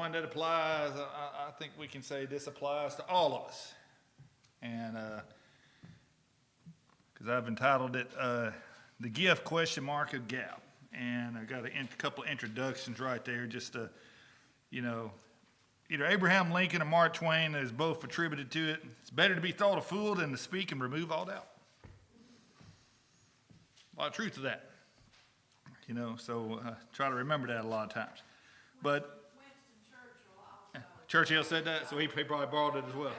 one that applies. I think we can say this applies to all of us. And because I've entitled it The Gift question mark of Gap. And I got a couple of introductions right there just to, either Abraham Lincoln or Mark Twain is both attributed to it. It's better to be thought a fool than to speak and remove all doubt. A lot of truth to that. So try to remember that a lot of times. But Churchill said that, so he probably borrowed it as well.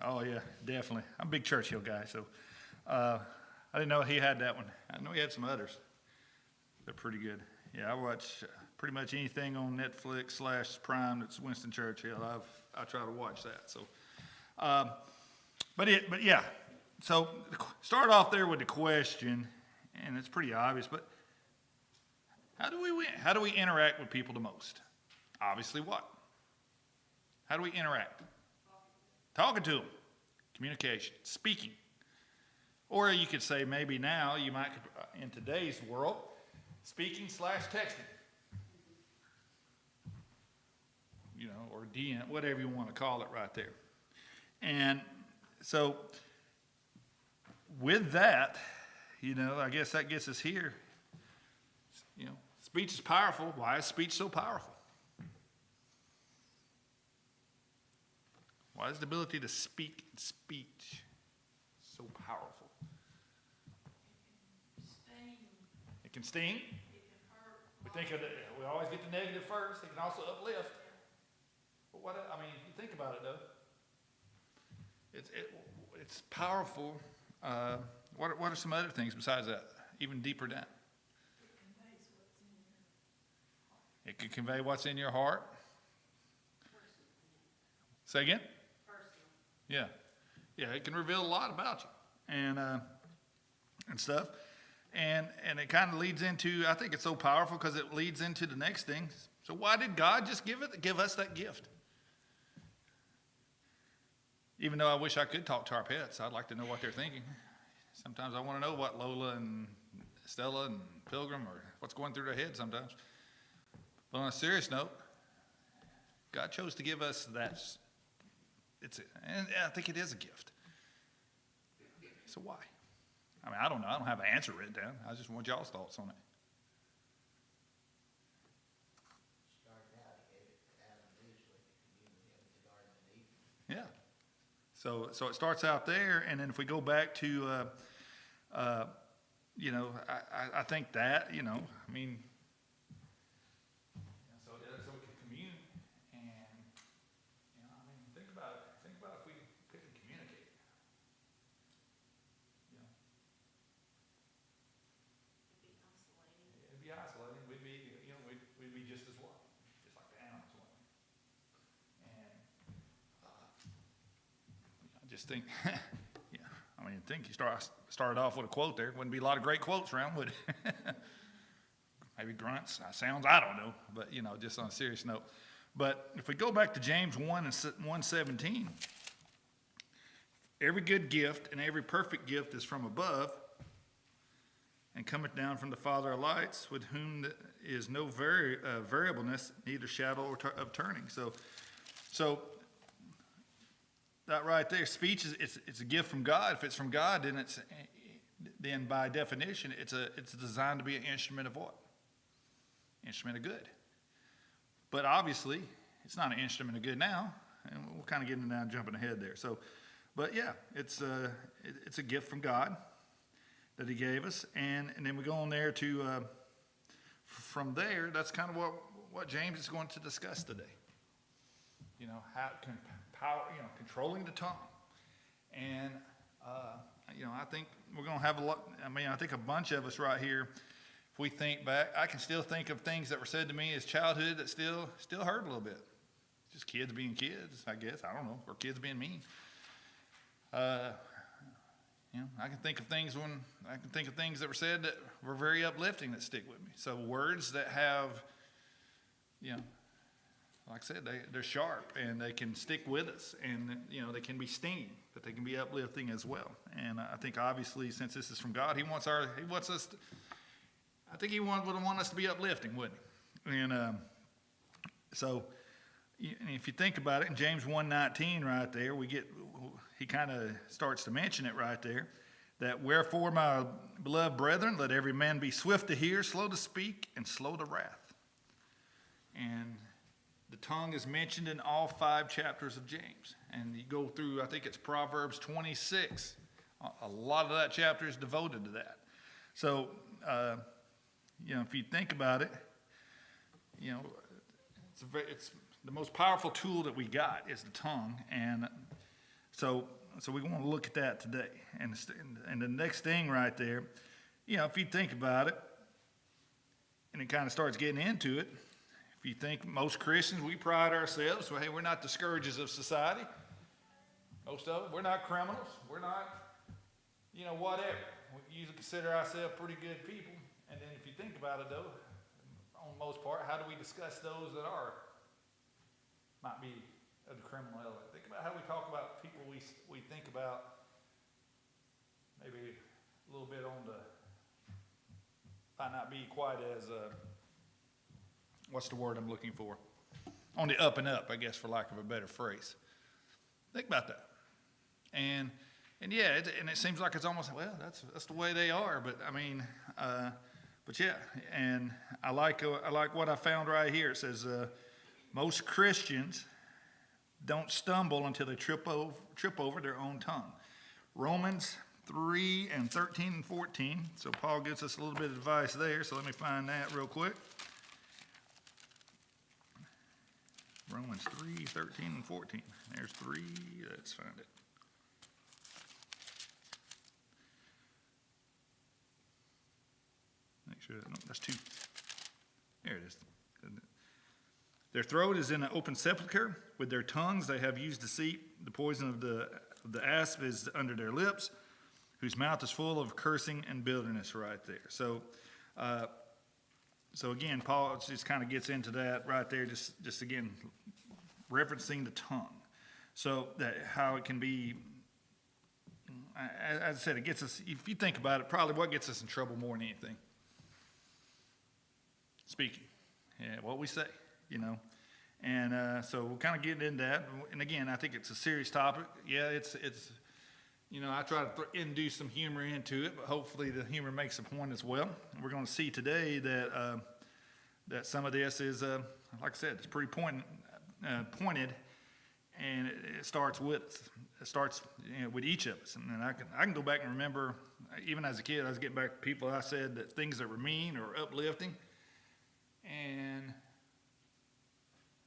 Oh, yeah, definitely. I'm a big Churchill guy, so I didn't know he had that one. I know he had some others. They're pretty good. Yeah, I watch pretty much anything on Netflix /Prime that's Winston Churchill. I try to watch that. So, but yeah. So start off there with the question, and it's pretty obvious. But how do we interact with people the most? Obviously, what? How do we interact? Talking to them, communication, speaking. Or you could say maybe now you might, in today's world, speaking / texting. Or DM, whatever you want to call it right there. And so with that, I guess that gets us here. Speech is powerful. Why is speech so powerful? Why is the ability to speak speech so powerful? It can sting. We think we always get the negative first. It can also uplift. But you think about it though. It's powerful. What are some other things besides that? Even deeper down. It can convey what's in your heart. Say again? Yeah. Yeah, it can reveal a lot about you and stuff. And it kind of leads into, I think it's so powerful because it leads into the next thing. So why did God just give us that gift? Even though I wish I could talk to our pets, I'd like to know what they're thinking. Sometimes I want to know what Lola and Stella and Pilgrim or what's going through their head sometimes. But on a serious note, God chose to give us that. And I think it is a gift. So why? I don't know. I don't have an answer written down. I just want y'all's thoughts on it. Yeah. So it starts out there, and then if we go back to, I think that, so we can commune, and, think about it. Think about if we couldn't communicate. It'd be isolating. We'd be just as what? Just like the animals would. And I just think, you started off with a quote there. Wouldn't be a lot of great quotes around, would it? Maybe grunts, sounds, I don't know. But, just on a serious note. But if we go back to James 1 and 1:17, every good gift and every perfect gift is from above and cometh down from the Father of lights, with whom is no variableness, neither shadow of turning. So that right there, speech it's a gift from God. If it's from God, then by definition, it's designed to be an instrument of what? Instrument of good. But obviously, it's not an instrument of good now, and we're kind of getting down, jumping ahead there. So, but yeah, it's a gift from God that He gave us, and then we go on there to from there. That's kind of what James is going to discuss today. How power, controlling the tongue, and I think we're going to have a lot. I think a bunch of us right here. If we think back, I can still think of things that were said to me as childhood that still hurt a little bit. Just kids being kids, I guess. I don't know, or kids being mean. I can think of things that were said that were very uplifting that stick with me. So words that have, like I said, they're sharp and they can stick with us, and they can be stinging, but they can be uplifting as well. And I think obviously, since this is from God, He wants us to, would want us to be uplifting, wouldn't He? And So if you think about it, in James 1:19 right there, he kind of starts to mention it right there, that wherefore, my beloved brethren, let every man be swift to hear, slow to speak, and slow to wrath. And the tongue is mentioned in all 5 chapters of James. And you go through, I think it's Proverbs 26. A lot of that chapter is devoted to that. So, if you think about it, it's the most powerful tool that we got is the tongue. And so we want to look at that today. And the next thing right there, if you think about it, and it kind of starts getting into it, if you think most Christians, we pride ourselves, well, hey, we're not the scourges of society. Most of it, we're not criminals. We're not, whatever. We usually consider ourselves pretty good people. And then if you think about it, though, on the most part, how do we discuss those that might be of the criminal element? Think about how we talk about people we think about maybe a little bit might not be quite as, what's the word I'm looking for? On the up and up, I guess, for lack of a better phrase. Think about that. And yeah, it seems like it's almost, well, that's the way they are. But I mean, but yeah, and I like what I found right here. It says most Christians don't stumble until they trip over their own tongue. Romans 3:13 and 14. So Paul gives us a little bit of advice there. So let me find that real quick. Romans 3:13 and 14. There's 3. Let's find it. Make sure no, that's 2. There it is. Their throat is in an open sepulchre. With their tongues they have used deceit. The poison of the asp is under their lips, whose mouth is full of cursing and bitterness. Right there. So again, Paul just kind of gets into that right there. Just again, referencing the tongue. So that how it can be. As I said, it gets us. If you think about it, probably what gets us in trouble more than anything. Speaking, what we say, and so we're kind of getting into that. And again, I think it's a serious topic. Yeah, it's I try to induce some humor into it, but hopefully the humor makes a point as well. And we're going to see today that some of this is, like I said, it's pretty pointed, and it starts with us. It starts with each of us. And I can go back and remember, even as a kid, I was getting back to people I said that things that were mean or uplifting. And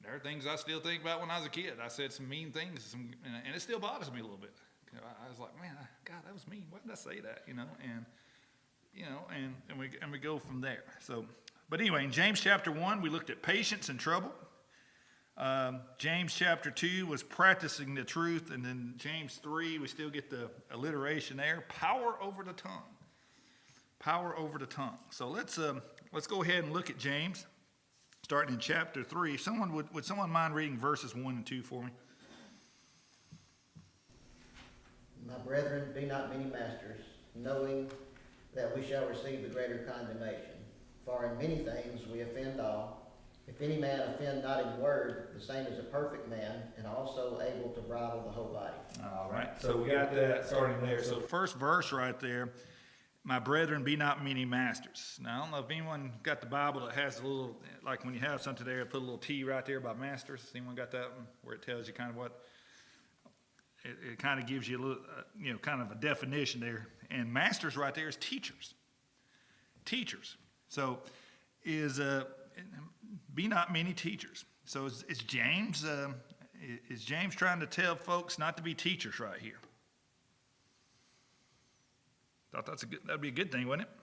there are things I still think about when I was a kid. I said some mean things, and it still bothers me a little bit. I was like, man, God, that was mean. Why did I say that? And we go from there. So, but anyway, in James chapter 1, we looked at patience and trouble. James chapter 2 was practicing the truth, and then James 3, we still get the alliteration there. Power over the tongue. Power over the tongue. So let's go ahead and look at James, starting in chapter 3. Would someone mind reading verses 1 and 2 for me? My brethren, be not many masters, knowing that we shall receive the greater condemnation. For in many things we offend all. If any man offend not in word, the same is a perfect man, and also able to bridle the whole body. All right. So we got that starting there. So the first verse right there, my brethren, be not many masters. Now, I don't know if anyone got the Bible that has a little, like when you have something there, put a little T right there about masters. Anyone got that one where it tells you kind of what? It kind of gives you a little, kind of a definition there. And masters right there is teachers. Teachers. So be not many teachers. So is James trying to tell folks not to be teachers right here? Thought that'd be a good thing, wouldn't it?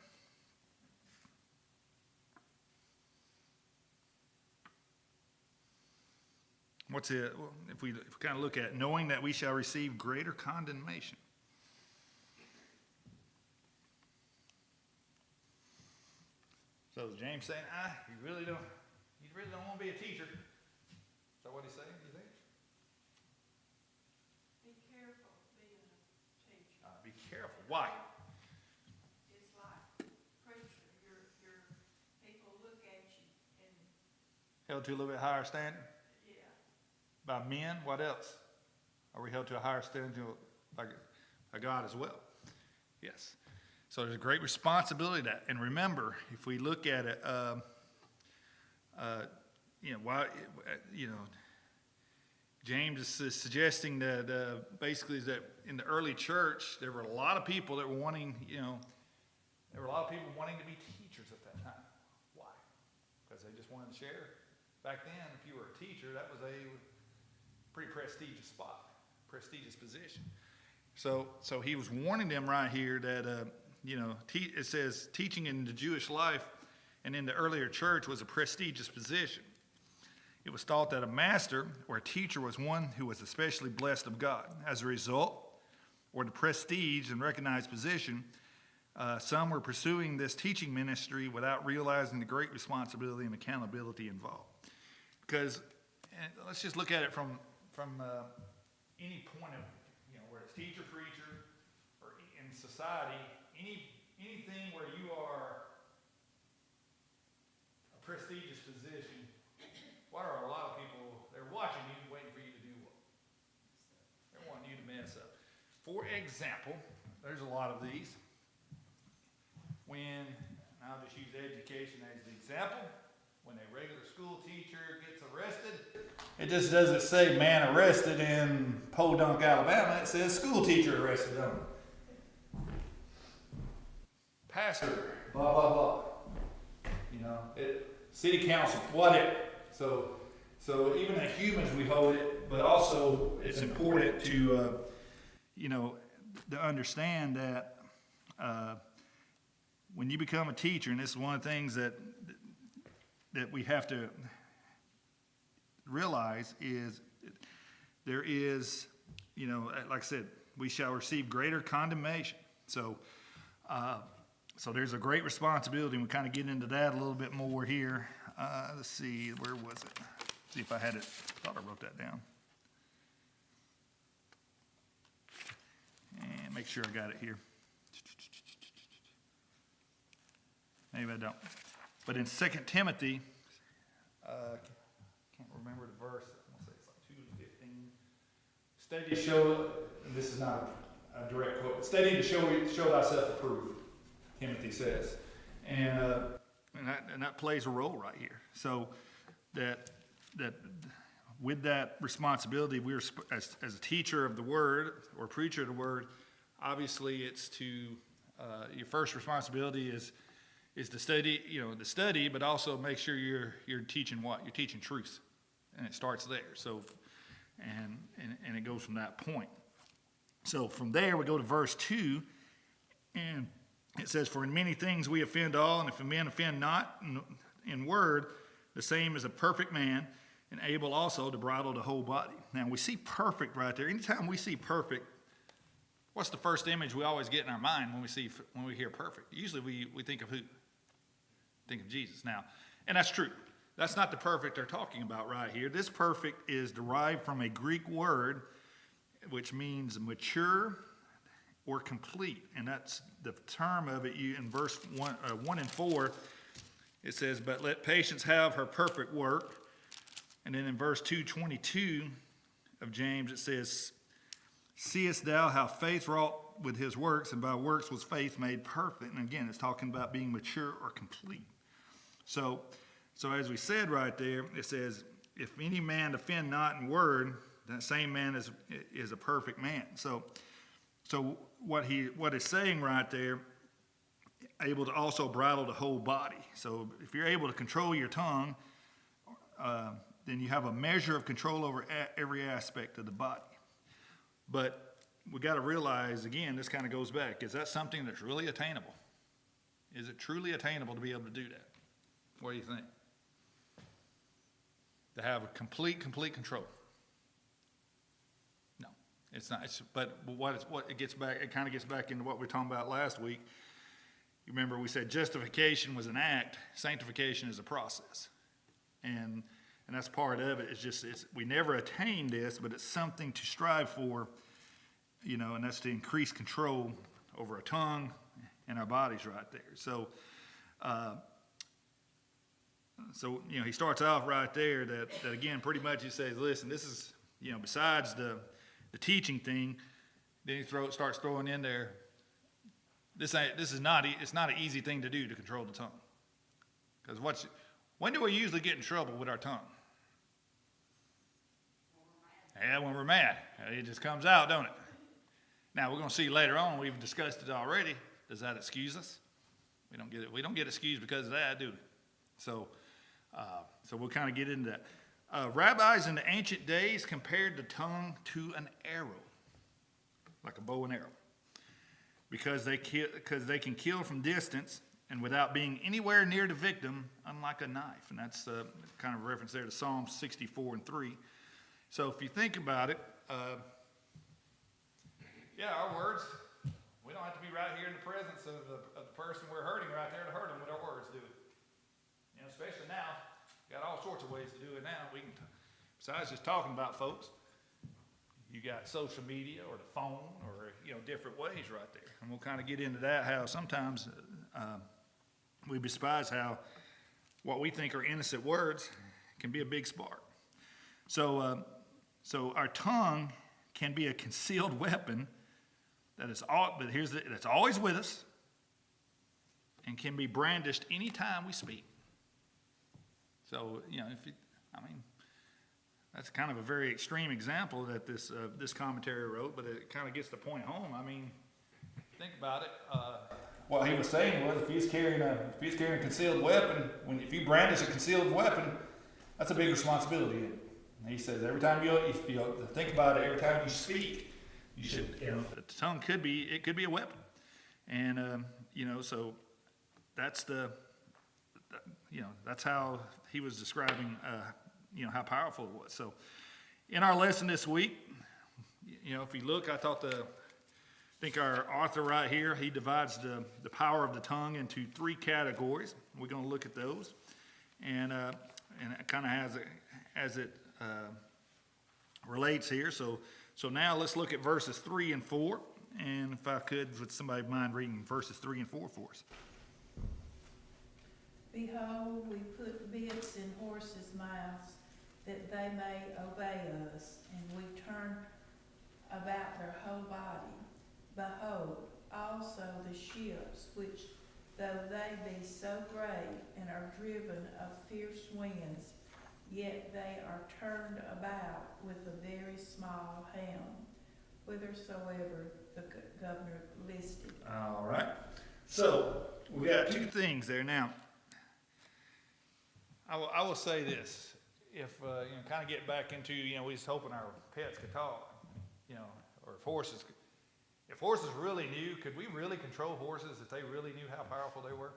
What's it? Well, if we kind of look at knowing that we shall receive greater condemnation. So is James saying, you really don't want to be a teacher? Is that what he's saying? Do you think? Be careful being a teacher. Be careful. Why? It's like preacher. Your people look at you and Held to a little bit higher standard? Yeah. By men, what else? Are we held to a higher standard by God as well? Yes. So there's a great responsibility to that. And remember, if we look at it, James is suggesting that basically is that in the early church, there were a lot of people that were wanting, there were a lot of people wanting to be teachers at that time. Why? Because they just wanted to share. Back then, if you were a teacher, that was a pretty prestigious spot, prestigious position. So he was warning them right here that, it says teaching in the Jewish life and in the earlier church was a prestigious position. It was thought that a master or a teacher was one who was especially blessed of God. As a result, or the prestige and recognized position, some were pursuing this teaching ministry without realizing the great responsibility and accountability involved. Because, and let's just look at it from any point of, where it's teacher, preacher, or in society, anything where you are a prestigious position, what are a lot of people, they're watching you, waiting for you to do what? They're wanting you to mess up. For example, there's a lot of these. I'll just use education as the example, when a regular school teacher gets arrested, it just doesn't say man arrested in Podunk, Alabama. It says school teacher arrested on it. Pastor, blah, blah, blah. City council, whatever. So even as humans we hold it, but also it's important to, to understand that when you become a teacher, and this is one of the things that we have to realize is there is, like I said, we shall receive greater condemnation. So there's a great responsibility, and we kind of get into that a little bit more here. Let's see, where was it? See if I had it. I thought I wrote that down. And make sure I got it here. Maybe I don't. But in 2 Timothy, can't remember the verse. I'm going to say it's like 2:15. Study to show, and this is not a direct quote, study to show thyself approved, Timothy says. And that plays a role right here. So that with that responsibility, we're as a teacher of the word or preacher of the word, obviously it's to your first responsibility is to study, but also make sure you're teaching what? You're teaching truth. And it starts there. So and it goes from that point. So from there we go to verse 2, and it says, for in many things we offend all, and if a man offend not in word, the same is a perfect man, and able also to bridle the whole body. Now we see perfect right there. Anytime we see perfect, what's the first image we always get in our mind when we hear perfect? Usually we think of who? Think of Jesus. Now, and that's true. That's not the perfect they're talking about right here. This perfect is derived from a Greek word which means mature or complete. And that's the term of it. In verse 1 and 4, it says, but let patience have her perfect work. And then in verse 2:22 of James, it says, seest thou how faith wrought with his works, and by works was faith made perfect. And again, it's talking about being mature or complete. So as we said right there, it says, if any man offend not in word, that same man is a perfect man. So what it's saying right there, able to also bridle the whole body. So if you're able to control your tongue, then you have a measure of control over every aspect of the body. But we got to realize, again, this kind of goes back, is that something that's really attainable? Is it truly attainable to be able to do that? What do you think? To have a complete control. No, it's not. But it kind of gets back into what we were talking about last week. You remember we said justification was an act, sanctification is a process. And that's part of it. We never attain this, but it's something to strive for, and that's to increase control over our tongue and our bodies right there. So So, he starts off right there that again, pretty much he says, listen, this is, besides the teaching thing, then he starts throwing in there, it's not an easy thing to do to control the tongue. Because when do we usually get in trouble with our tongue? Yeah, when we're mad. It just comes out, don't it? Now, we're going to see later on, we've discussed it already. Does that excuse us? We don't get excused because of that, do we? So we'll kind of get into that. Rabbis in the ancient days compared the tongue to an arrow, like a bow and arrow, because they can kill from distance and without being anywhere near the victim, unlike a knife. And that's kind of a reference there to Psalm 64:3. So if you think about it, our words, we don't have to be right here in the presence of the person we're hurting right there to hurt them with our words, do we? Especially now, got all sorts of ways to do it now. We can, besides just talking about folks, you got social media or the phone or, different ways right there. And we'll kind of get into that, how sometimes we despise how what we think are innocent words can be a big spark. So our tongue can be a concealed weapon that's always with us and can be brandished anytime we speak. So, that's kind of a very extreme example that this commentary wrote, but it kind of gets the point home. Think about it. What he was saying was, if he's carrying a concealed weapon, if you brandish a concealed weapon, that's a big responsibility. And he says every time you think about it, every time you speak, you should. The tongue could be a weapon, and so that's that's how he was describing how powerful it was. So in our lesson this week, if you look, I think our author right here, he divides the power of the tongue into 3 categories. We're going to look at those, and it kind of as it relates here. So now let's look at verses 3 and 4, and if I could, would somebody mind reading verses 3 and 4 for us? Behold, we put bits in horses' mouths that they may obey us, and we turn about their whole body. Behold, also the ships, which though they be so great and are driven of fierce winds, yet they are turned about with a very small helm, whithersoever the governor listed. All right. So we got 2 things there. Now, I will say this: if kind of get back into we was hoping our pets could talk, or if horses really knew, could we really control horses if they really knew how powerful they were?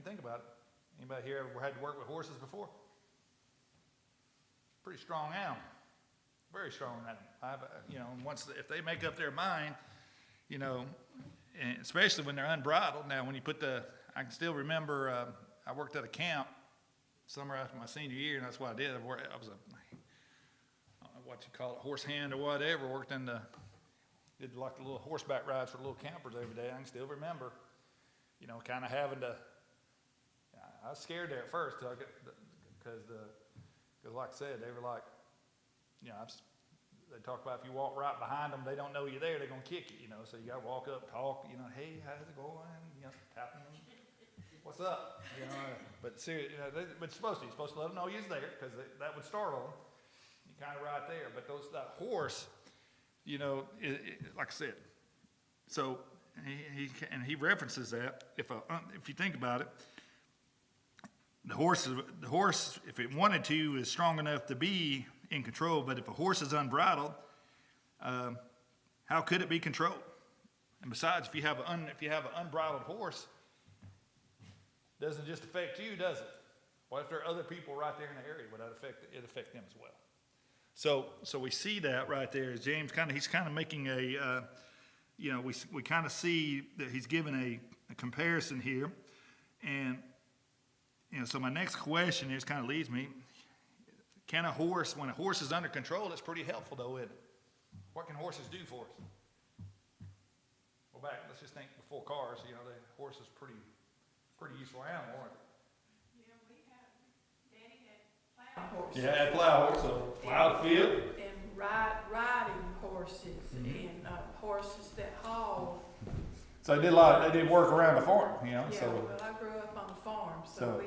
Think about it. Anybody here ever had to work with horses before? Pretty strong animal, very strong animal. If they make up their mind, and especially when they're unbridled. Now, when you I can still remember. I worked at a camp summer after my senior year, and that's what I did. I was I don't know what you call it, horse hand or whatever. Did like the little horseback rides for little campers every day. I can still remember, kind of having to. I was scared there at first because like I said, they were like, they talk about if you walk right behind them, they don't know you're there, they're gonna kick you. So you got to walk up, talk. Hey, how's it going? Tapping them. What's up? But seriously, but you're supposed to let them know you're there because that would startle them. You're kind of right there. But that horse, like I said, so he references that. If you think about it, the horse, if it wanted to, is strong enough to be in control. But if a horse is unbridled, how could it be controlled? And besides, if you have an unbridled horse, doesn't just affect you, does it? What if there are other people right there in the area? Would that affect them as well? So we see that right there. As James he's kind of making a, we kind of see that he's given a comparison here, and so my next question is kind of leads me. When a horse is under control, it's pretty helpful though, isn't it? What can horses do for us? Well, let's just think before cars. The horse is pretty useful animal, aren't it? horses. Yeah, had plow horse, so plowed the field. And riding horses and horses that haul. So they did work around the farm, you know, Yeah, so. well, I grew up on a farm, So-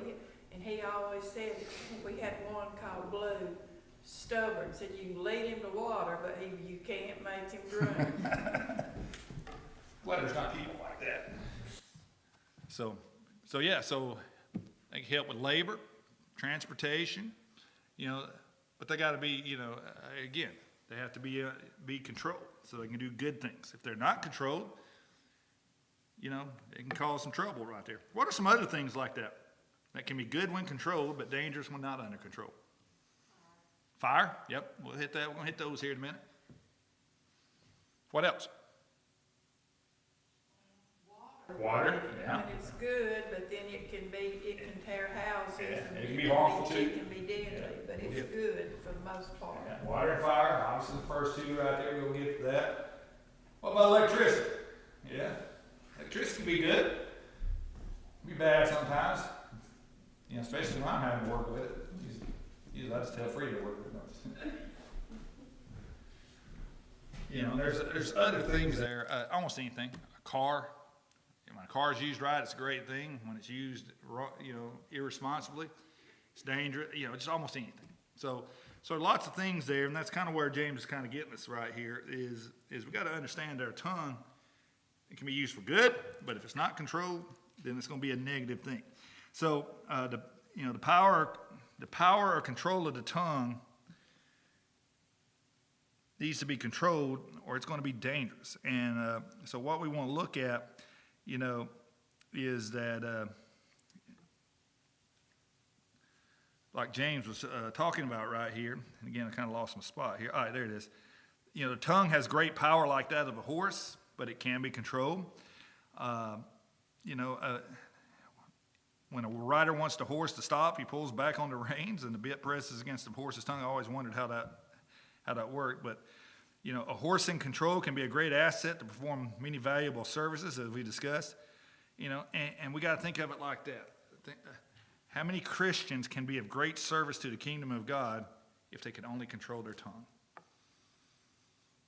and he always said, we had one called Blue, stubborn, said you can lead him to water, but you can't make him drink. Well, there's not people like that. So yeah, so they can help with labor, transportation, you know, but they gotta be, you know, again, they have to be controlled so they can do good things. If they're not controlled, you know, it can cause some trouble right there. What are some other things like that that can be good when controlled, but dangerous when not under control? Fire, yep, we'll hit that. We're gonna hit those here in a minute. What else? Water, yeah. And it's good, but then it can tear houses. Yeah, and it can be harmful too. It can be deadly, but it's Yeah. good for the most part. Yeah, water and fire, obviously the first two right there, we'll get to that. What about electricity? Yeah, electricity can be good, be bad sometimes, you know, especially when I'm having to work with it. Usually I just tell Free to work with it. You know, there's other things there, almost anything. A car, when a car's used right, it's a great thing. When it's used, you know, irresponsibly, it's dangerous. You know, just almost anything. So lots of things there, and that's kind of where James is kind of getting us right here. Is we got to understand our tongue. It can be used for good, but if it's not controlled, then it's going to be a negative thing. So the power or control of the tongue needs to be controlled, or it's going to be dangerous. And so what we want to look at, you know, is that like James was talking about right here. And again, I kind of lost my spot here. All right, there it is. You know, the tongue has great power like that of a horse, but it can be controlled. When a rider wants the horse to stop, he pulls back on the reins and the bit presses against the horse's tongue. I always wondered how that worked. But, you know, a horse in control can be a great asset to perform many valuable services, as we discussed. You know, and we got to think of it like that. How many Christians can be of great service to the kingdom of God if they can only control their tongue?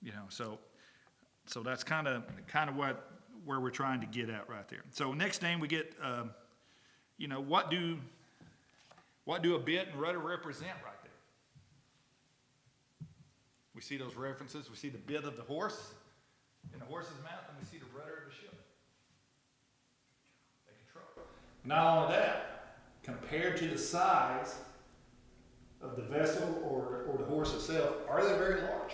You know, so that's kind of where we're trying to get at right there. So next thing we get, you know, what do a bit and rudder represent right there? We see those references. We see the bit of the horse in the horse's mouth, and we see the rudder of the ship. They control. Not only that, compared to the size of the vessel or the horse itself, are they very large?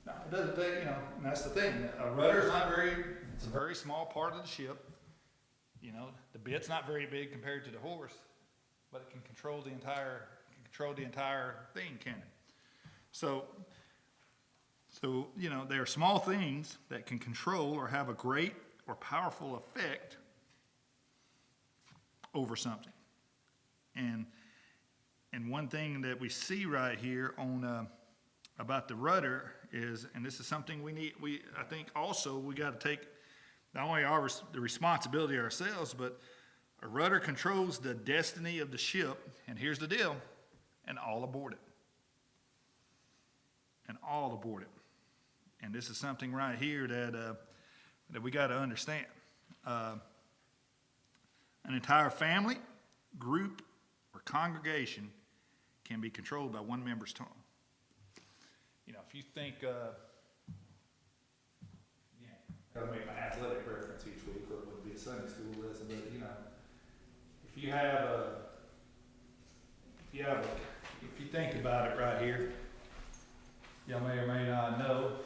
No, it doesn't take, you know, and that's the thing. A rudder is it's a very small part of the ship. You know, the bit's not very big compared to the horse, but it can control the entire thing, can it? So, you know, there are small things that can control or have a great or powerful effect over something. And one thing that we see right here on about the rudder is, and this is something I think also we got to take not only the responsibility ourselves, but a rudder controls the destiny of the ship, and here's the deal, and all aboard it. And all aboard it. And this is something right here that we got to understand. An entire family, group, or congregation can be controlled by one member's tongue. You know, if you think, I'll make my athletic reference each week, or it would be a Sunday school lesson, but you know, if you think about it right here, y'all may or may not know,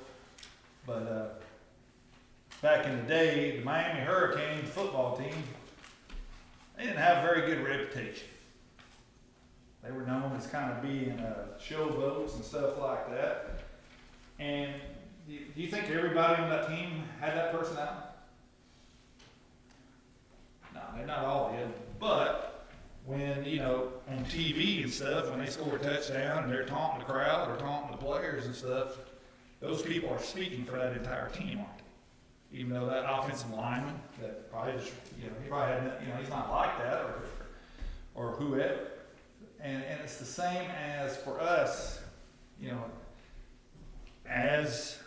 but back in the day, the Miami Hurricanes football team, they didn't have a very good reputation. They were known as kind of being showboats and stuff like that. And do you think everybody on that team had that personality? No, they're not all did. But when, you know, on TV and stuff, when they score a touchdown and they're taunting the crowd or taunting the players and stuff, those people are speaking for that entire team, aren't they? Even though that offensive lineman that probably just, you know, he probably had, you know, he's not like that or whoever. And same as for us, you know, as,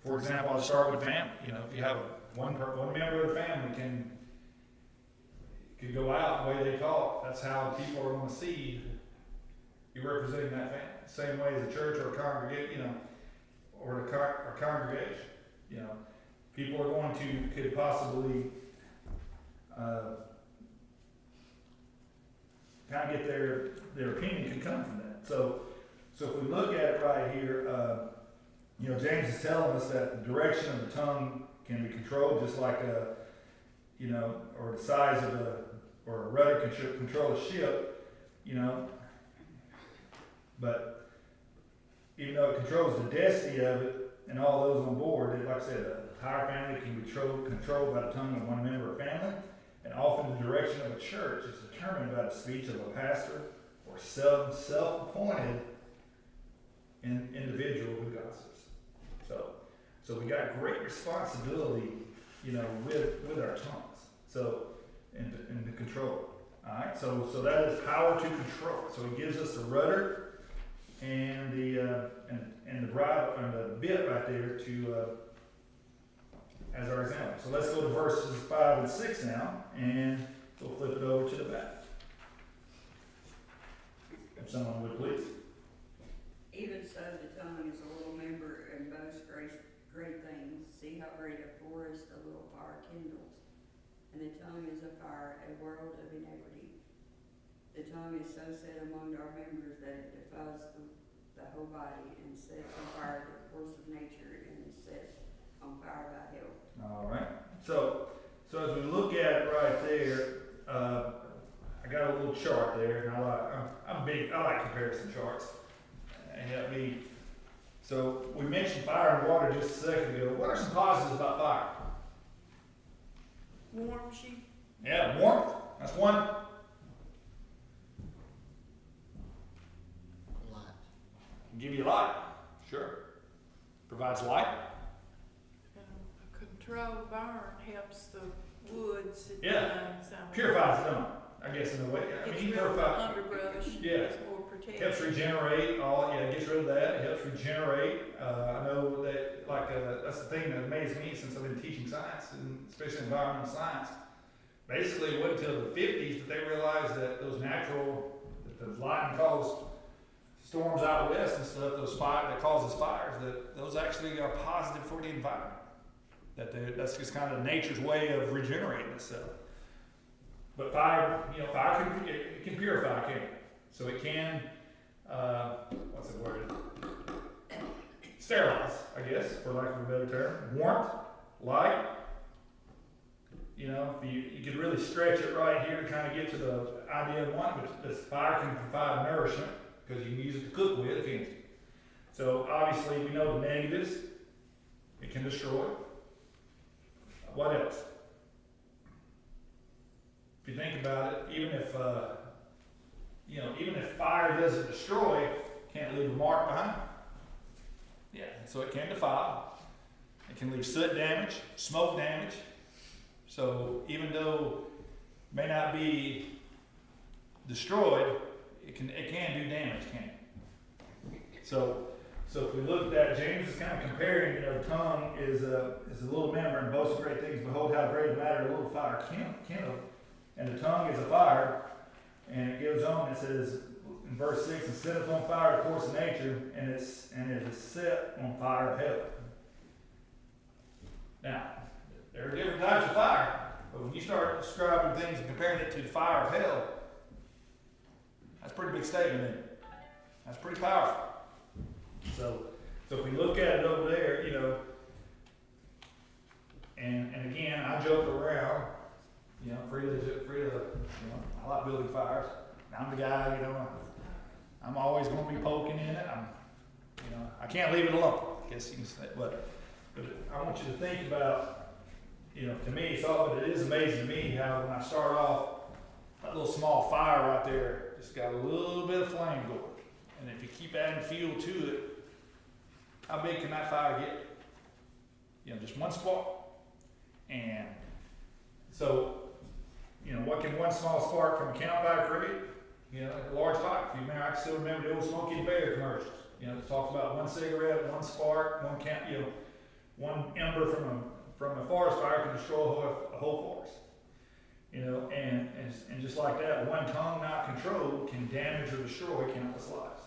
for example, I'll start with family. You know, if you have one member of the family can go out the way they talk, that's how people are going to see you representing that family. Same way as a church or a congregation, you know, or a congregation. You know, people are going to could possibly kind of get their opinion can come from that. So if we look at it right here, you know, James is telling us that the direction of the tongue can be controlled, just like you know, or the size of or a rudder can control a ship, you know. But even though it controls the destiny of it and all those on board, like I said, the entire family can be controlled by the tongue of one member of family, and often the direction of a church is determined by the speech of a pastor or some self-appointed individual who gossips. So we got great responsibility, you know, with our tongues. So in the control. All right. So that is power to control. So it gives us the rudder and the bridle and the bit right there to as our example. So let's go to verses 5 and 6 now, and we'll flip it over to the back. If someone would please. Even so, the tongue is a little member and boasts great things. See how great a forest a little fire kindles. And the tongue is a fire, a world of iniquity. The tongue is so set among our members that it defiles the whole body and sets on fire the course of nature and is set on fire by hell. All right. So as we look at it right there, I got a little chart there, and I like comparison charts. And help me. So we mentioned fire and water just a second ago. What are some positives about fire? Warms you. Yeah, warmth. That's one. Light. Give you light. Sure. Provides light. A controlled burn helps the woods and Yeah. things. Purifies it, don't it? I guess in a way. I mean, Gets you rid of the purify. underbrush. Yeah. It's more protection. Helps regenerate gets rid of that. It helps regenerate. I know that, that's the thing that amazed me since I've been teaching science, and especially environmental science. Basically, it wasn't until the 50s that they realized that that the lightning caused storms out west and stuff, that causes fires, that those actually are positive for the environment. That's just kind of nature's way of regenerating itself. But fire can purify, can't it? So it can, what's the word? Sterilize, I guess, for lack of a better term. Warmth, light. You know, you could really stretch it right here to kind of get to the idea of one, but this fire can provide nourishment because you can use it to cook with, can't you? So obviously we know the negatives. It can destroy. What else? If you think about it, even if fire doesn't destroy, can't leave a mark behind. Yeah, so it can defile. It can leave soot damage, smoke damage. So even though it may not be destroyed, it can do damage, can't it? So if we look at that, James is kind of comparing, the tongue is a little member and boasts of great things. Behold how great a matter a little fire kindle. And the tongue is a fire, and it goes on, it says in verse 6, and setteth on fire the course of nature, and it is set on fire of hell. Now, there are different types of fire, but when you start describing things and comparing it to the fire of hell, that's a pretty big statement, isn't it? That's pretty powerful. So if we look at it over there, and again, I joke around, I like building fires. I'm the guy, I'm always going to be poking in it. I can't leave it alone, I guess you can say. But I want you to think about, to me, it is amazing to me how when I start off, that little small fire right there just got a little bit of flame going. And if you keep adding fuel to it, how big can that fire get? Just one spark. And so, what can one small spark from a campfire create? You know, like a large fire. If you remember, I can still remember the old Smokey and the Bear commercials. You know, it talks about one cigarette, one spark, one count, you know, one ember from a forest fire can destroy a whole forest. You know, and just like that, one tongue not controlled can damage or destroy countless lives.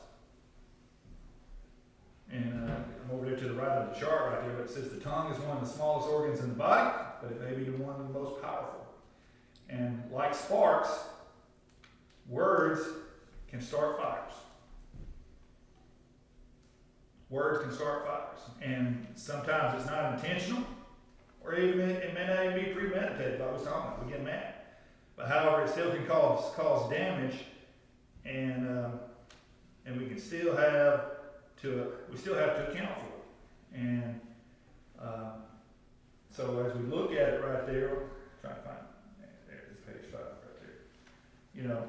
And I'm over there to the right of the chart right there, but it says the tongue is one of the smallest organs in the body, but it may be the one of the most powerful. And like sparks, words can start fires. Words can start fires. And sometimes it's not intentional, or even it may not even be premeditated, like I was talking about. We get mad. But however, it still can cause damage, and we can still have to account for it. And so as we look at it right there, trying to find there's page 5 right there. You know,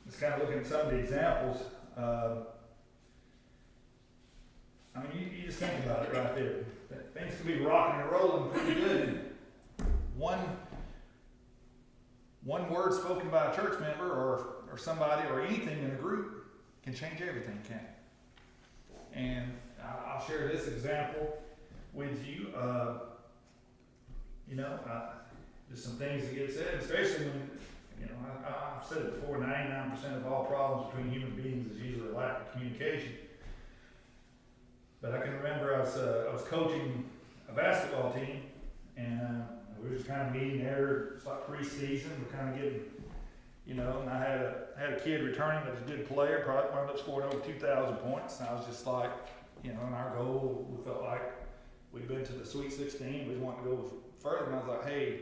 just kind of looking at some of the examples. I mean, you just think about it right there. Things can be rocking and rolling pretty good. And one word spoken by a church member or somebody or anything in a group can change everything, can't it? And I'll share this example with you. You know, just some things that get said, especially when, you know, I've said it before, 99% of all problems between human beings is usually a lack of communication. But I can remember I was coaching a basketball team, and we were just kind of meeting there. It's like pre-season. We're kind of getting, you know, and I had a kid returning that was a good player, probably wound up scoring over 2,000 points. And I was just like, you know, and our goal, we felt like we'd been to the Sweet 16. We wanted to go further. And I was like, hey,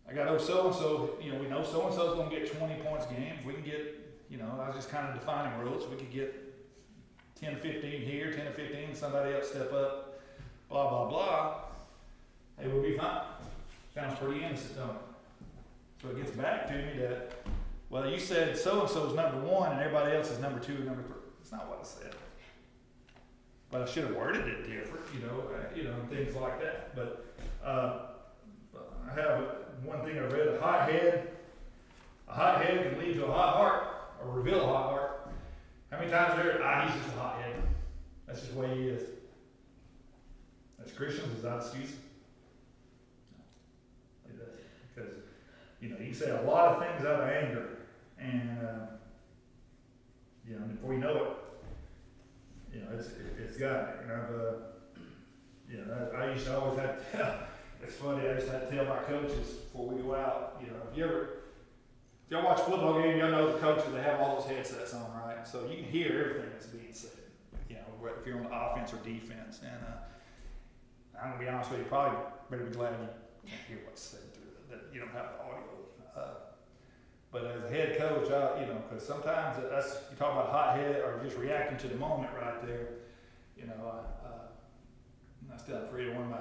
I got so-and-so, you know, we know so-and-so's going to get 20 points a game. If we can get, you know, I was just kind of defining rules. We could get 10 to 15 here, 10 to 15, somebody else step up, blah, blah, blah. Hey, we'll be fine. Sounds pretty innocent, don't it? So it gets back to me that, well, you said so-and-so is number 1 and everybody else is number 2 and number 3. That's not what I said. But I should have worded it different, and things like that. But I have one thing I read, a hot head can lead to a hot heart, or reveal a hot heart. How many times have you heard, he's just a hot head. That's just the way he is. As Christians, is that excuse? No, it doesn't. Because, you know, you can say a lot of things out of anger, and, before you know it, you know, it's got, I used to always have to tell, it's funny, I used to have to tell my coaches before we go out, you know, if y'all watch a football game, y'all know the coaches, they have all those headsets on, right? So you can hear everything that's being said, you know, if you're on the offense or defense. And I'm going to be honest with you, probably better be glad you can't hear what's said through it, that you don't have the audio. But as a head coach, because sometimes you talk about hot head or just reacting to the moment right there. You know, I still have Freddie, one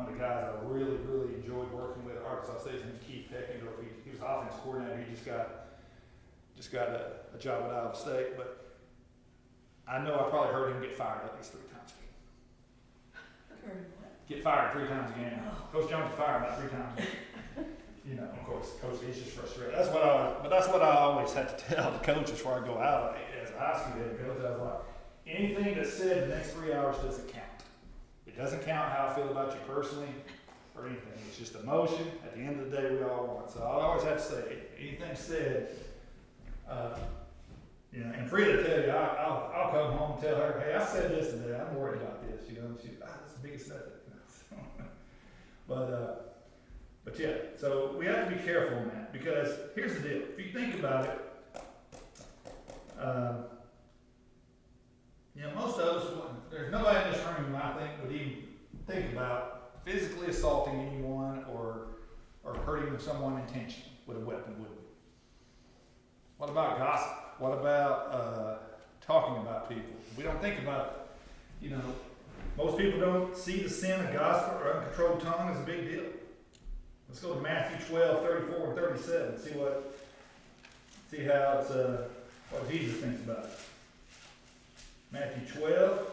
of the guys I really, really enjoyed working with at Arkansas State. His name is Keith Peckendorf. He was offensive coordinator. He just got a job at Iowa State. But I know I probably heard him get fired at least 3 times a game. Get fired 3 times a game. Coach Jones get fired about 3 times a game. You know, of course, Coach Leach is frustrated. That's what I always had to tell the coaches before I go out as a high school head coach. I was like, anything that's said the next 3 hours doesn't count. It doesn't count how I feel about you personally or anything. It's just emotion. At the end of the day, we all want. So I always have to say, anything said, and Frida will tell you, I'll come home and tell her, hey, I said this today. I'm worried about this. You know, that's the biggest thing. But yeah, so we have to be careful on that, because here's the deal. If you think about it, most of us, there's nobody in this room, I think, would even think about physically assaulting anyone or hurting someone intentionally with a weapon, would we? What about gossip? What about talking about people? We don't think about it. You know, most people don't see the sin of gossip or uncontrolled tongue as a big deal. Let's go to Matthew 12, 34 and 37. See how it's what Jesus thinks about it. Matthew 12,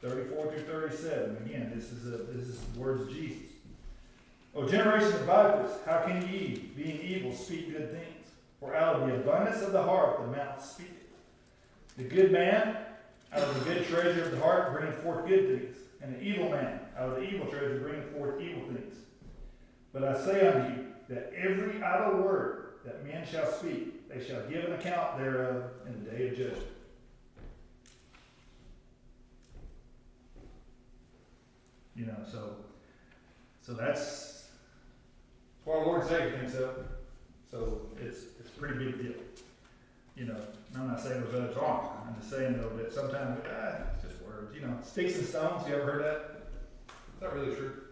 34 through 37. Again, this is the words of Jesus. O generation of vipers, how can ye, being evil, speak good things? For out of the abundance of the heart the mouth speaketh. The good man out of the good treasure of the heart bringeth forth good things, and the evil man out of the evil treasure bringeth forth evil things. But I say unto you, that every idle word that men shall speak, they shall give an account thereof in the day of judgment. You know, so that's what our Lord and Savior thinks of. So it's a pretty big deal. You know, I'm not saying those others aren't. I'm just saying though that sometimes it's just words. You know, sticks and stones. You ever heard that? Is that really true?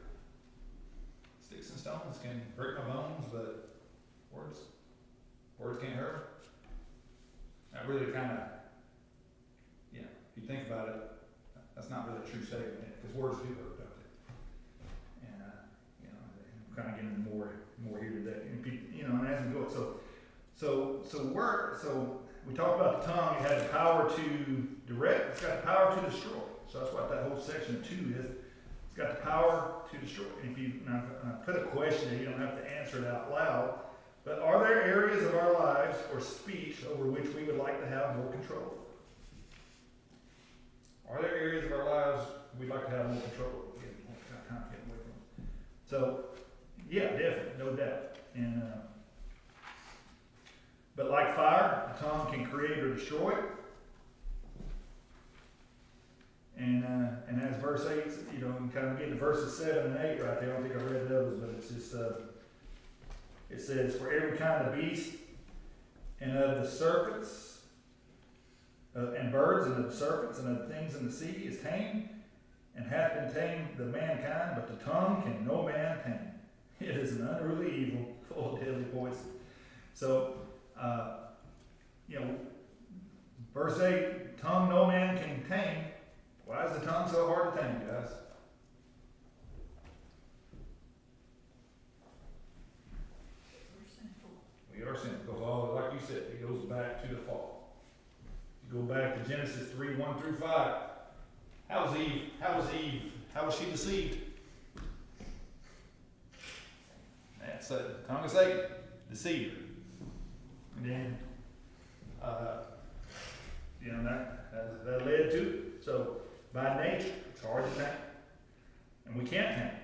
Sticks and stones can break my bones, but words can't hurt. That really kind of, you know, if you think about it, that's not really a true statement because words do hurt, don't they? And you know, I'm kind of getting more here today. And people, you know, and as we go, so we talked about the tongue. It has the power to direct. It's got the power to destroy. So that's what that whole section 2 is. It's got the power to destroy. And if you now, I put a question there, you don't have to answer it out loud. But are there areas of our lives or speech over which we would like to have more control? Are there areas of our lives we'd like to have more control over? Kind of getting away from it. So, yeah, definitely, no doubt. And but like fire, the tongue can create or destroy. And as verse 8, you know, I'm kind of getting to verses 7 and 8 right there. I don't think I read those, but it's just, it says, for every kind of beast and of the serpents and birds and of the serpents and of the things in the sea is tamed and hath been tamed the mankind, but the tongue can no man tame. It is an unruly evil, full of deadly poison. So, you know, verse 8, tongue no man can tame. Why is the tongue so hard to tame, guys? We are sinful. Because all, like you said, it goes back to the fall. You go back to Genesis 3, 1 through 5. How was Eve? How was she deceived? That's the tongue of Satan, deceived her. And then, you know, that led to it. So, by nature, it's hard to tame. And we can't tame.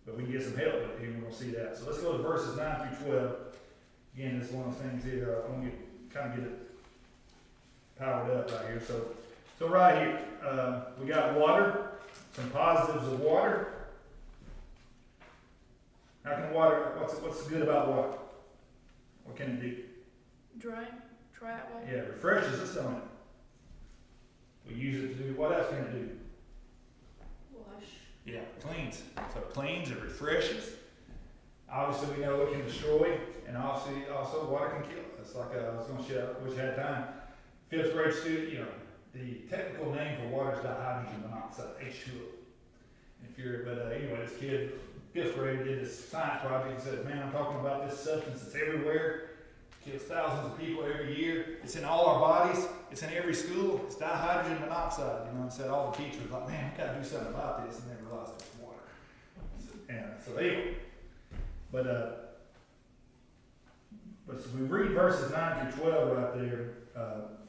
But we can get some help with it here, and we'll see that. So let's go to verses 9 through 12. Again, this is one of the things here, I want to kind of get it powered up right here. So right here, we got water, some positives of water. How can water, what's good about water? What can it do? Drink, travel. Yeah, it refreshes us, don't it? We use it to do, what else can it do? Wash. Yeah, it cleans. So it cleans, it refreshes. Obviously, we know it can destroy, and obviously, also water can kill. It's like I was going to share, wish I had time. 5th grade student, you know, the technical name for water is dihydrogen monoxide, H2O. Anyway, this kid, 5th grade, did this science project and said, man, I'm talking about this substance that's everywhere. Kills thousands of people every year. It's in all our bodies. It's in every school. It's dihydrogen monoxide. You know, and said all the teachers like, man, we got to do something about this, and they realized it was water. And so anyway, but so we read verses 9 through 12 right there.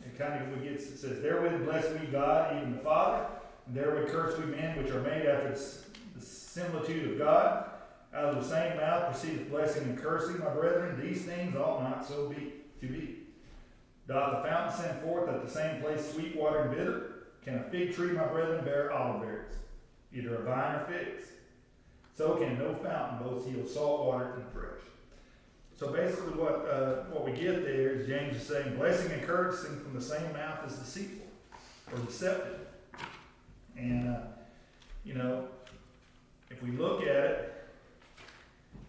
It kind of it says, "Therewith bless we God, even the Father, and therewith curse we men, which are made after the similitude of God. Out of the same mouth proceedeth blessing and cursing, my brethren. These things ought not so to be. Doth the fountain send forth at the same place sweet water and bitter? Can a fig tree, my brethren, bear olive berries? Either a vine or figs? So can no fountain both yield salt water and fresh." So basically what we get there is James is saying blessing and cursing from the same mouth is deceitful or deceptive. And, you know, if we look at it,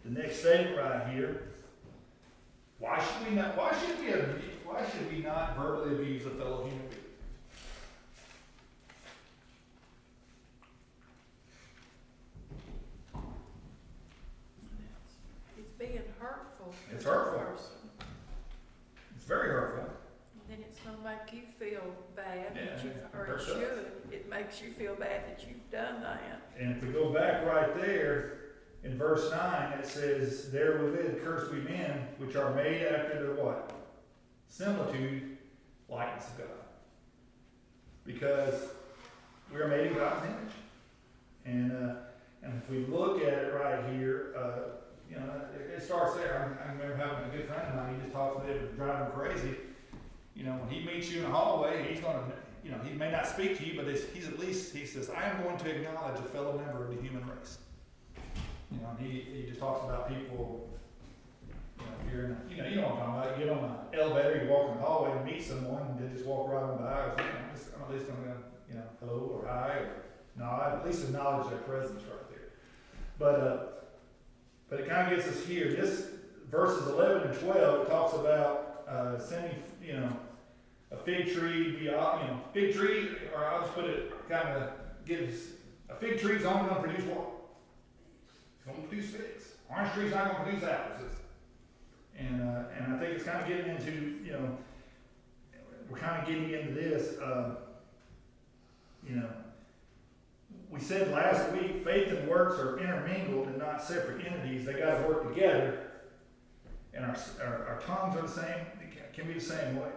the next statement right here, why should we not verbally abuse a fellow human being? It's being hurtful to It's the hurtful. person. It's very hurtful. And then it's gonna make you feel bad Yeah, that you, it or it hurts us. should. It makes you feel bad that you've done that. And if we go back right there in verse 9, it says, therewith cursed we men, which are made after the what? Similitude, likeness of God. Because we are made in God's image. And if we look at it right here, you know, it starts there. I remember having a good friend of mine, he just talks about it, driving crazy. You know, when he meets you in the hallway, he's going to, you know, he may not speak to you, but he's at least, he says, I am going to acknowledge a fellow member of the human race. You know, and he just talks about people, you know, if you're in a, you know what I'm talking about, you get on an elevator, you walk in the hallway and meet someone, and they just walk right on by, you know, I'm at least going to, you know, hello or hi or nod, at least acknowledge their presence right there. But it kind of gets us here. This verses 11 and 12, it talks about sending, you know, a fig tree, fig tree, or I'll just put it kind of gives, a fig tree is only going to produce what? It's going to produce figs. Orange tree is not going to produce apples. And I think it's kind of getting into, you know, we're kind of getting into this, you know, we said last week, faith and works are intermingled and not separate entities. They got to work together. And our tongues are the same, can be the same way.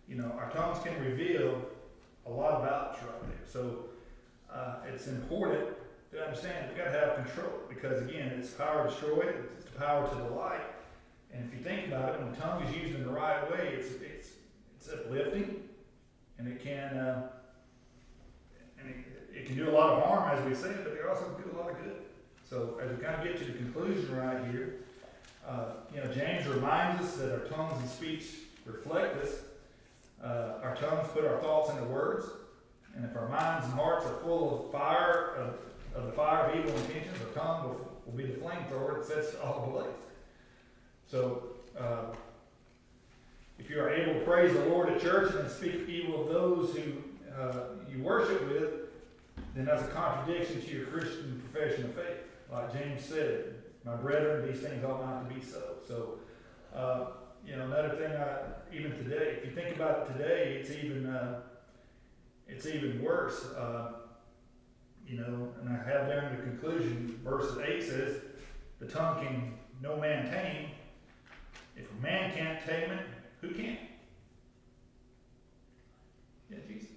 You know, our tongues can reveal a lot about us right there. So it's important to understand we got to have control because, again, it's power to destroy, it's the power to delight. And if you think about it, when the tongue is used in the right way, it's uplifting, and it can it can do a lot of harm, as we said, but it also can do a lot of good. So as we kind of get to the conclusion right here, you know, James reminds us that our tongues and speech reflect us. Our tongues put our thoughts into words, and if our minds and hearts are full of fire, of the fire of evil intentions, our tongue will be the flamethrower that sets it all ablaze. So, if you are able to praise the Lord at church and speak evil of those who you worship with, then that's a contradiction to your Christian profession of faith. Like James said, my brethren, these things ought not to be so. So, you know, another thing, even today, if you think about it today, it's even worse. You know, and I have there in the conclusion, verse 8 says, the tongue can no man tame. If a man can't tame it, who can? Yeah, Jesus.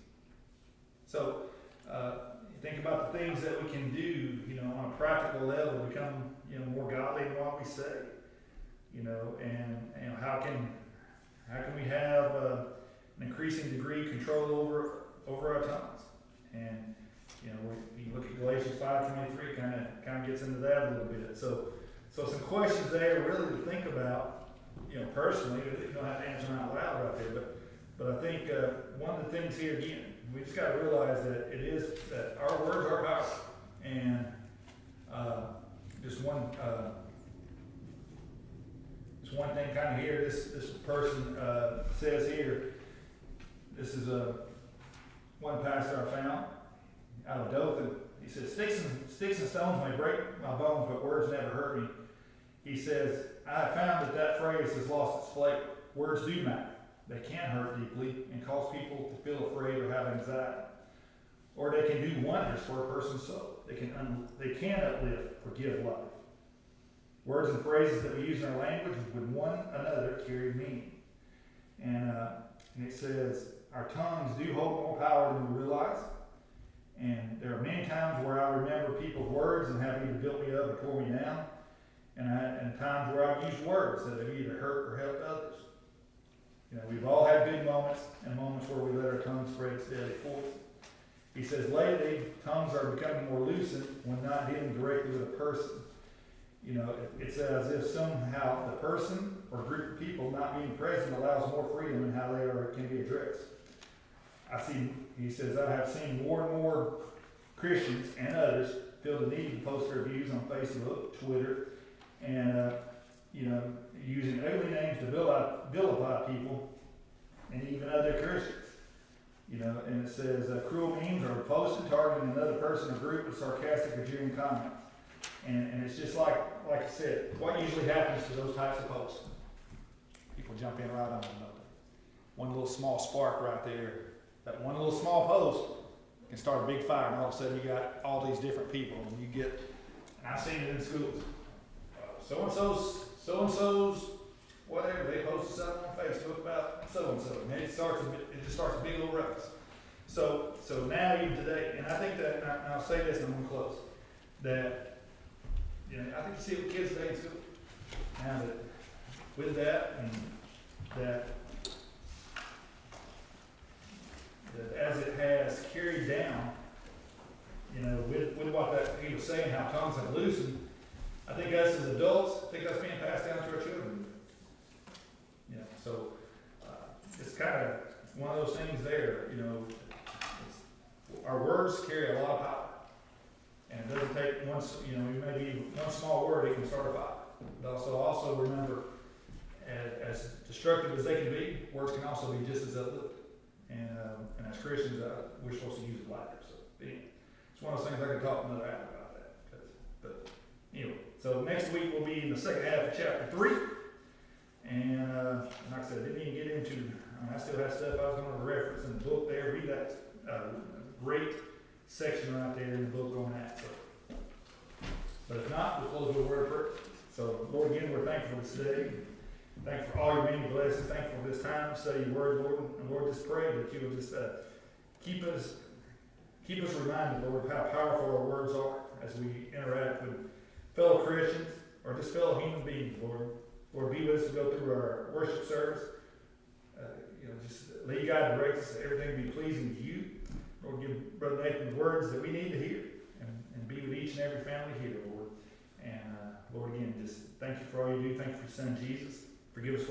So, you think about the things that we can do, you know, on a practical level, become, you know, more godly in what we say, you know, and you know, how can we have an increasing degree of control over our tongues? And you know, you look at Galatians 5:23, kind of gets into that a little bit. So some questions there really to think about, you know, personally. You don't have to answer them out loud right there, but I think one of the things here again, we just got to realize that it is that our words are powerful, and just one thing kind of here. This person says here. This is one pastor I found out of Dothan. He says, sticks and stones may break my bones, but words never hurt me. He says, I have found that phrase has lost its flavor. Words do matter. They can hurt deeply and cause people to feel afraid or have anxiety. Or they can do wonders for a person's soul. They can uplift or give life. Words and phrases that we use in our language with one another carry meaning. And it says, our tongues do hold more power than we realize. And there are many times where I remember people's words and have either built me up or tore me down. And times where I've used words that have either hurt or helped others. You know, we've all had good moments and moments where we let our tongue spread its deadly force. He says, lately, tongues are becoming more lucid when not dealing directly with a person. You know, it's as if somehow the person or group of people not being present allows more freedom in how they can be addressed. He says, I have seen more and more Christians and others feel the need to post their views on Facebook, Twitter, and, you know, using ugly names to vilify people and even other Christians. You know, and it says, cruel memes are posted targeting another person or group with sarcastic or jeering comments. And it's just like I said, what usually happens to those types of posts? People jump in right on them. One little small spark right there, that one little small post can start a big fire, and all of a sudden you got all these different people, and you get And I've seen it in schools. So-and-so's, whatever, they post something on Facebook about so-and-so, and it just starts a big little ruckus. So now even today, and I think that, and I'll say this and I'm gonna close, that, you know, I think you see it with kids today in school. Now that, with that, and that as it has carried down, you know, with what that he was saying, how tongues have loosened, I think us as adults, I think that's being passed down to our children. You know, so it's kind of one of those things there, you know, our words carry a lot of power. And it doesn't take one, you know, maybe one small word, it can start a fire. But also remember, as destructive as they can be, words can also be just as uplifting. And as Christians, we're supposed to use it lightly. So anyway, it's one of those things I could talk another hour about that. But anyway, so next week we'll be in the second half of chapter 3. And like I said, I didn't even get into, I still have stuff I was going to reference in the book there. Read that great section right there in the book on that. So, but if not, we'll close with a word of prayer. So Lord, again, we're thankful for this day. Thankful for all your many blessings. Thankful for this time to study your word, Lord. And Lord, just pray that you will just keep us reminded, Lord, of how powerful our words are as we interact with fellow Christians or just fellow human beings, Lord. Lord, be with us to go through our worship service. You know, just lead, guide, and direct us that everything be pleasing to you. Lord, give Brother Nathan the words that we need to hear and be with each and every family here, Lord. And Lord, again, just thank you for all you do. Thank you for your son, Jesus. Forgive us for